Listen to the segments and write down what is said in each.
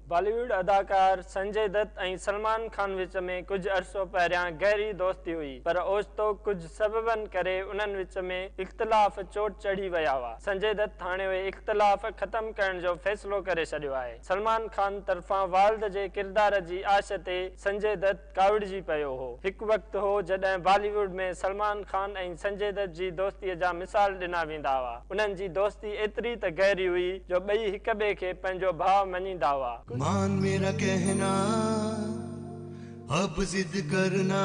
बॉलीवुड अदाकार संजय दत्त ऐं सलमान खान विच में कुछ अरसों पहिरियां गहरी दोस्ती हुई, पर ओचितो कुछ सबबनि करे उन्हनि विच में इख़्तिलाफ़ चोट चढ़ी विया हुआ। संजय दत्त हाणे उहे इख़्तिलाफ़ ख़त्म करण जो फ़ैसिलो करे छॾियो आहे। सलमान खान तरफ़ां वाल्द जे किरदार जी आश ते संजय दत्त काविड़जी पियो हो। हिकु वक़्तु हो जॾहिं बॉलीवुड में सलमान खान ऐं संजय दत्त जी दोस्तीअ जा मिसाल ॾिना वेंदा हुआ। उन्हनि जी दोस्ती एतिरी त गहरी हुई जो ॿई हिक ॿिए खे पंहिंजो भाउ मञींदा हुआ। मान मेरा कहना अब जिद करना,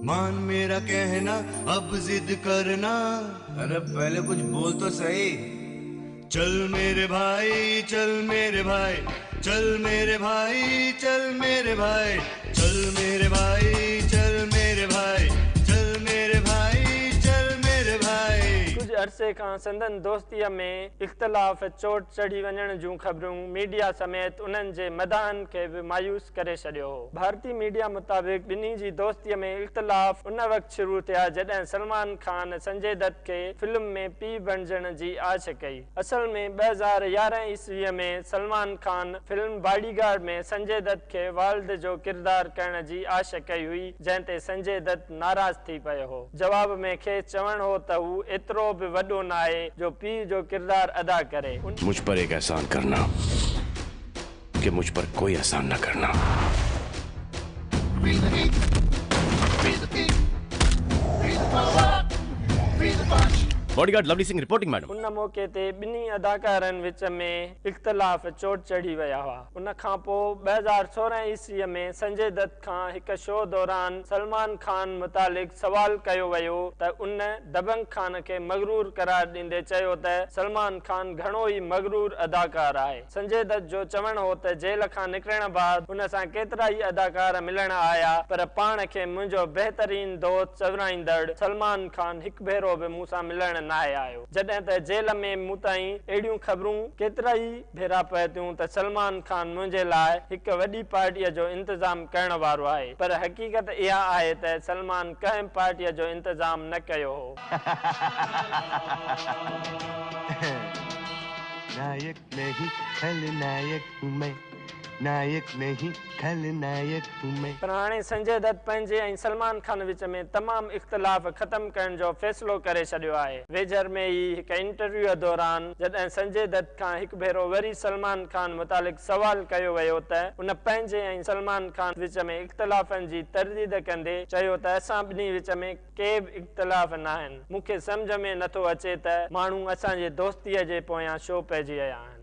मान मेरा कहना अब जिद करना। अरे पहले कुछ बोल तो सही। चल मेरे भाई चल मेरे भाई, चल मेरे भाई चल मेरे भाई, चल मेरे भाई चल मेरे भाई, चल मेरे भाई चल मेरे भाई। कुछ अरसे खां संदन दोस्तीअ में इख़्तिलाफ़ चोट चढ़ी वञण जूं ख़बरूं मीडिया समेत उन्हनि जे मदाहनि खे बि मायूस करे छॾियो हो। भारतीय मीडिया मुताबिक़ ॿिन्ही जी दोस्तीअ में इख़्तिलाफ़ उन वक़्तु शुरू थिया जॾहिं सलमान खान संजय दत्त खे फिल्म में पीउ बणिजण जी आश कई। असल में 2011 ईस्वीअ में सलमान खान फिल्म बॉडीगार्ड में संजय दत्त खे वालिद जो किरदारु करण जी आश कई हुई, जंहिं ते संजय दत्त नाराज़ थी पियो हो। जवाब में खेसि चवणु हो त हू एतिरो बि वॾो न आहे जो पीउ जो किरदारु अदा करे। मुझ पर एक एहसान करना कि मुझ पर कोई एहसान न करना। Bodyguard lovely Singh reporting madam. उन मौके ते ॿिन्ही अदाकारनि विच में इख़्तिलाफ़ चोट चढ़ी विया हुआ। उन खां पोइ 2016 ईस्वीअ में संजय दत्त खां हिकु शो दौरान सलमान खान मुतालिक़ सवाल कयो वियो त उन दबंग खान खे मगरूर करार ॾींदे चयो त सलमान खान घणो ई मगरूर अदाकार आहे। संजय दत्त जो चवणु हो त जेल खां निकिरण बैदि हुन सां केतिरा ई अदाकार मिलण आया, पर पाण खे मुंहिंजो बहितरीन दोस्त चवराईंदड़ सलमान खान हिकु भेरो बि मूं सां मिलण न आयो। जॾहिं त जेल में मूं ताईं अहिड़ियूं ख़बरूं केतिरा ई भेरा पहुतियूं त सलमान खान मुंहिंजे लाइ हिकु वॾी पार्टीअ जो इंतज़ाम करण वारो आहे, पर हक़ीक़त इहा आहे त सलमान कंहिं पार्टीअ जो इंतज़ाम न कयो हो। नायक नहीं खलनायक हूं मैं, नायक नहीं खलनायक हूं मैं। पर हाणे संजय दत्त पंहिंजे ऐं सलमान खान विच में तमामु इख़्तिलाफ़ ख़त्म करण जो फ़ैसिलो करे छॾियो आहे। वेझर में ई हिकु इंटरव्यू दौरान जॾहिं संजय दत्त खां हिकु भेरो वरी सलमान खान मुतालिक़ सवाल कयो वियो त उन पंहिंजे ऐं सलमान खान विच में इख़्तिलाफ़नि जी तरदीद कंदे चयो त असां ॿिन्ही विच में के बि इख़्तिलाफ़ न आहिनि। मूंखे सम्झ में नथो अचे त माण्हू असांजे दोस्तीअ जे पोयां छो पइजी विया आहिनि।